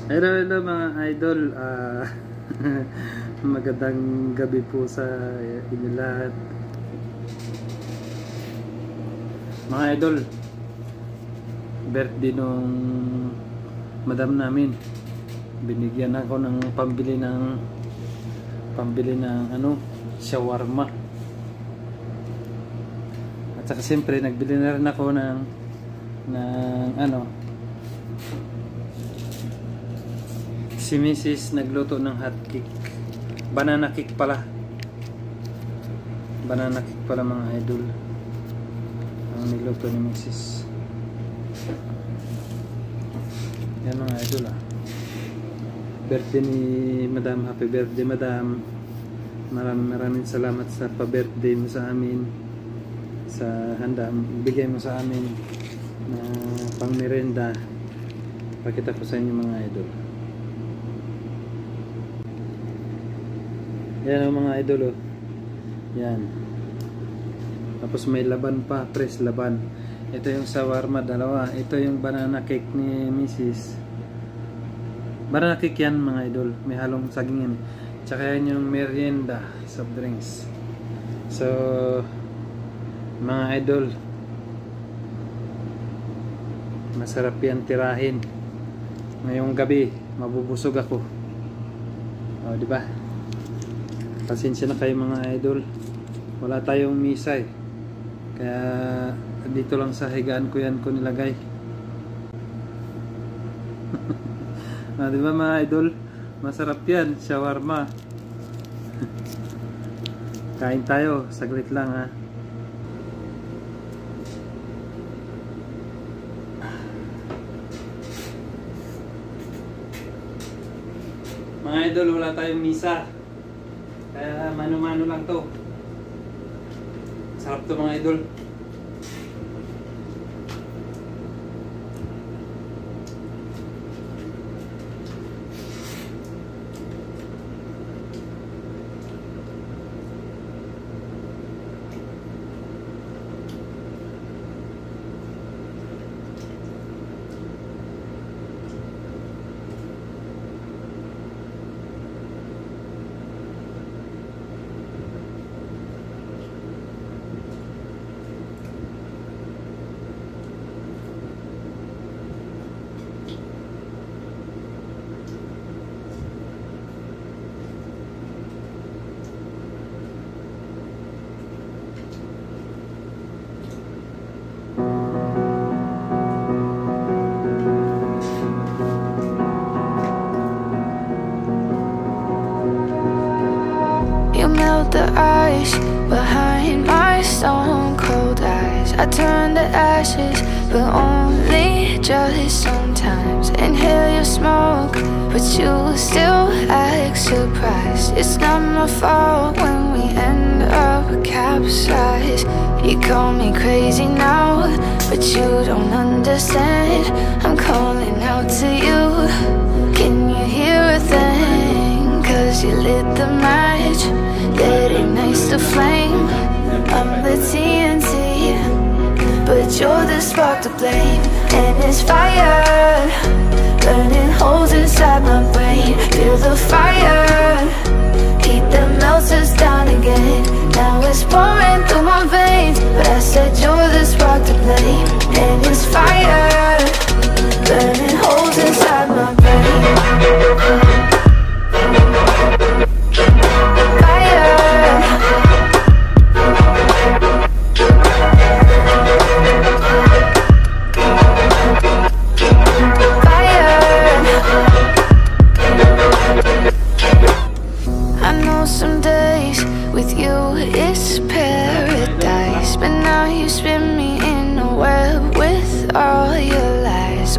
Hello mga idol, magandang gabi po sa inyo lahat. Mga idol, birthday nung madam namin. Binigyan ako ng pambili ng shawarma. At saka siyempre nagbili na rin ako ng si Mrs. nagluto ng hot cake. Banana cake pala. Banana cake pala mga idol. Ang niluto ni Mrs. Yan mga idol Birthday ni Madam. Happy birthday Madam. Maraming salamat sa pa-birthday mo sa amin. Sa handa bigay mo sa amin na pang merenda. Pakita ko sa inyo mga idol. Yan ang mga idol Yan. Tapos may laban pa, press laban. Ito yung shawarma, dalawa. Ito yung banana cake ni Mrs. Banana cake yan mga idol. May halong sagingin. Tsaka yan yung merienda, soft drinks. So, mga idol, masarap yan tirahin. Ngayong gabi, mabubusog ako. Diba? Pasensya na kayo mga idol. Wala tayong misa kaya dito lang sa higaan ko yan ko nilagay. Diba mga idol? Masarap yan, shawarma. Kain tayo, saglit lang Mga idol, wala tayong misa. Kaya mano-mano lang to. Sarap to mga idol. The ice behind my stone cold eyes. I turn to ashes, but only just sometimes. Inhale your smoke, but you still act surprised. It's not my fault when we end up capsized. You call me crazy now, but you don't understand. I'm calling out to you. Can you hear a thing? 'Cause you lit the match. That ignites the flame. I'm the TNT, but you're the spark to blame. And it's fire, burning holes inside my brain. Feel the fire, heat that melts us down again. Now it's pouring through my veins, but I said you're the spark to blame. And it's fire, burning holes inside my brain.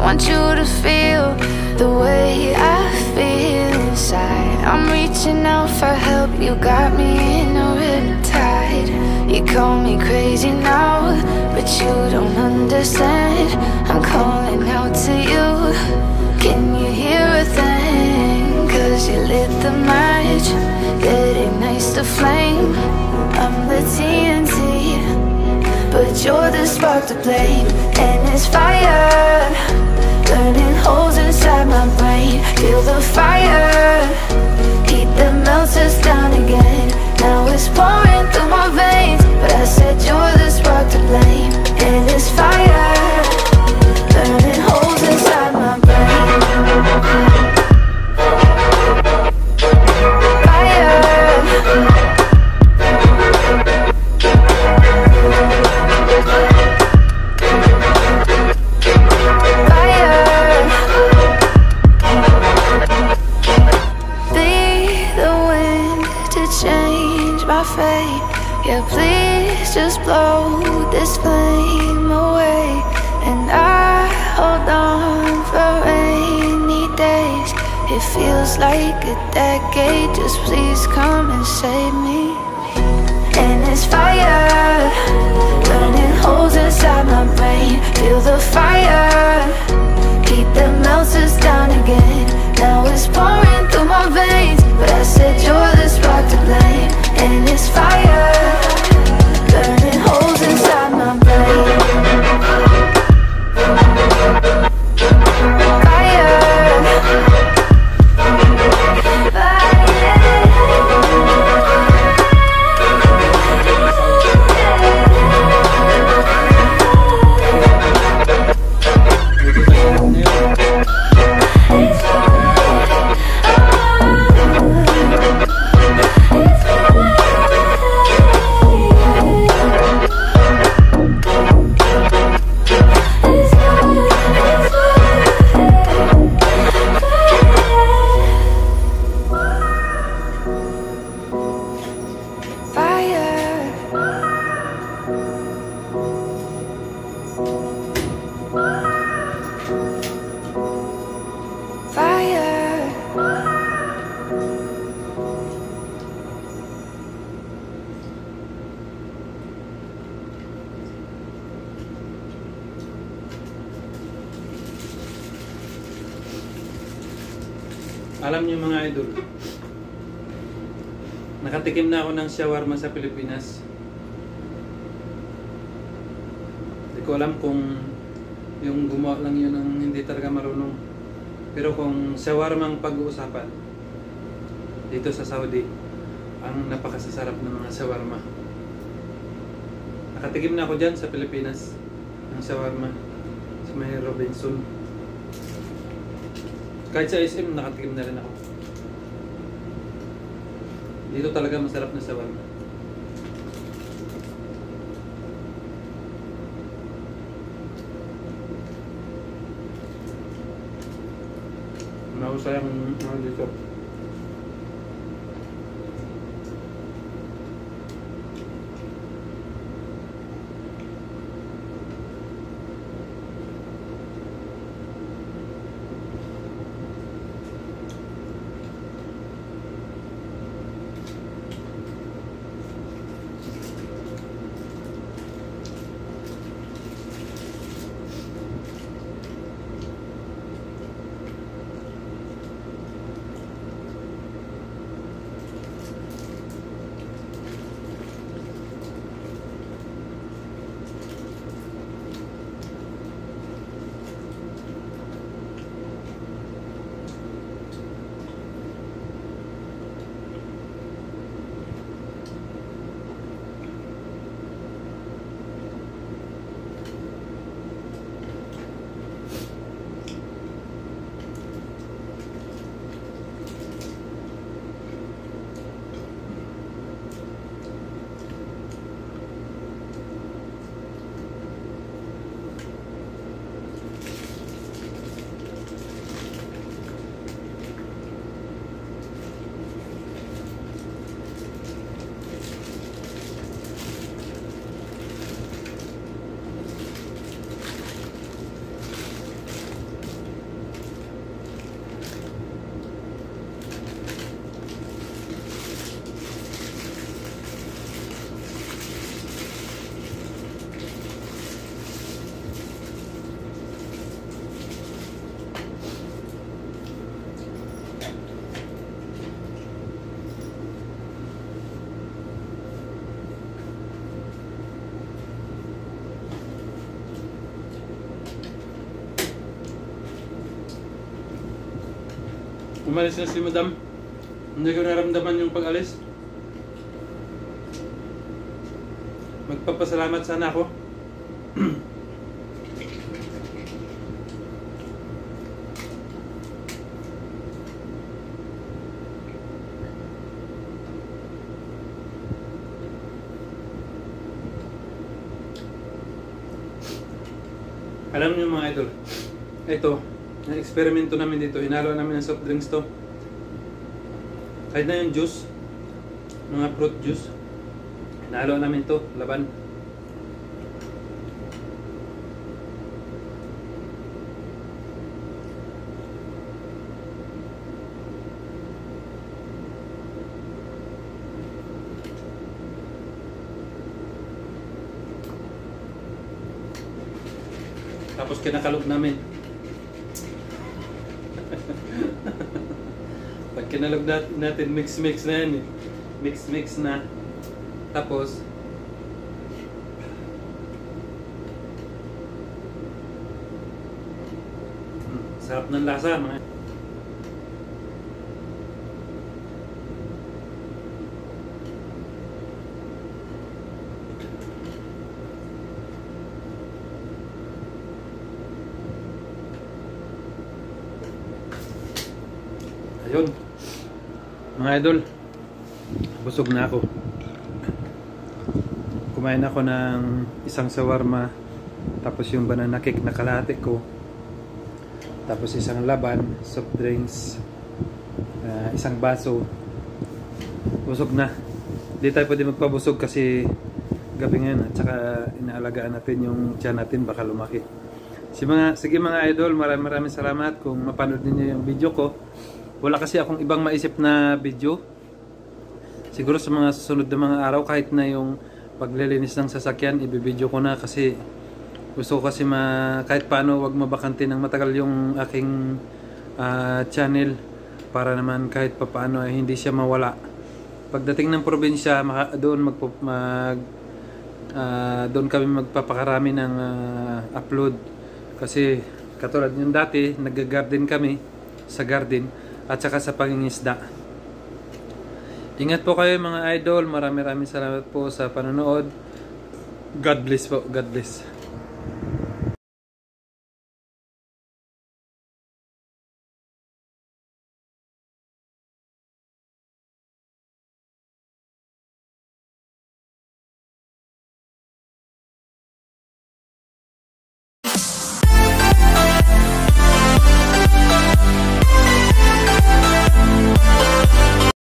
Want you to feel the way I feel inside. I'm reaching out for help, you got me in a riptide. You call me crazy now, but you don't understand. I'm calling out to you. Can you hear a thing? 'Cause you lit the match that ignites the flame. I'm the TNT, but you're the spark to blame. And it's fire, burning holes inside my brain. Feel the fire, heat that melts us down again. Now it's pouring through my veins, but I said you're the spark to blame. And this fire, burning holes inside my brain. Fire, fate. Yeah, please just blow this flame away. And I hold on for rainy days. It feels like a decade, just please come and save me. And it's fire, burning holes inside my brain. Feel the fire, heat that melts us down again. Now it's pouring through my veins, but I said you're the spark to blame. And it's fire, burning holes inside my brain. Fire, Alam niyo mga idol, nakatikim na ako ng shawarma sa Pilipinas. Hindi ko alam kung yung gumawa lang yun ang hindi talaga marunong. Pero kung shawarma ang pag-uusapan dito sa Saudi, ang napakasasarap ng mga shawarma. Nakatikim na ako dyan sa Pilipinas ng shawarma sa may Robinson. Kahit sa SM, nakatikim na rin ako. Dito talaga masarap na shawarma. Mahusay ang dito. Umalis na si Madam. Hindi ko naramdaman yung pag-alis. Magpapasalamat sana ako. Alam niyo mga idol, ito, na-eksperimento namin dito, hinalo namin ng soft drinks to. Kahit na yung juice, mga fruit juice, hinalo namin to, laban. Tapos kinakalog namin. Pag kinalog natin, mix na yan eh. Mix na. Tapos sarap ng lasa mga. Ayun, mga idol, busog na ako. Kumain ako ng isang shawarma, tapos yung banana cake na kalahati ko, tapos isang laban, soft drinks, isang baso. Busog na. Hindi tayo pwede magpabusog kasi gabi ngayon, at saka inaalagaan natin yung tiyan natin, baka lumaki. Sige mga idol, maraming salamat kung mapanood niyo yung video ko. Wala kasi akong ibang maisip na video. Siguro sa mga susunod na mga araw, kahit na yung paglilinis ng sasakyan, ibibideo ko na kasi gusto ko kasi kahit paano wag mabakante ng matagal yung aking channel para naman kahit papaano ay hindi siya mawala. Pagdating ng probinsya, doon kami magpapakarami ng upload kasi katulad yung dati, nag-garden kami sa garden at saka sa pangingisda. Ingat po kayo mga idol. Maraming salamat po sa panonood. God bless po. God bless.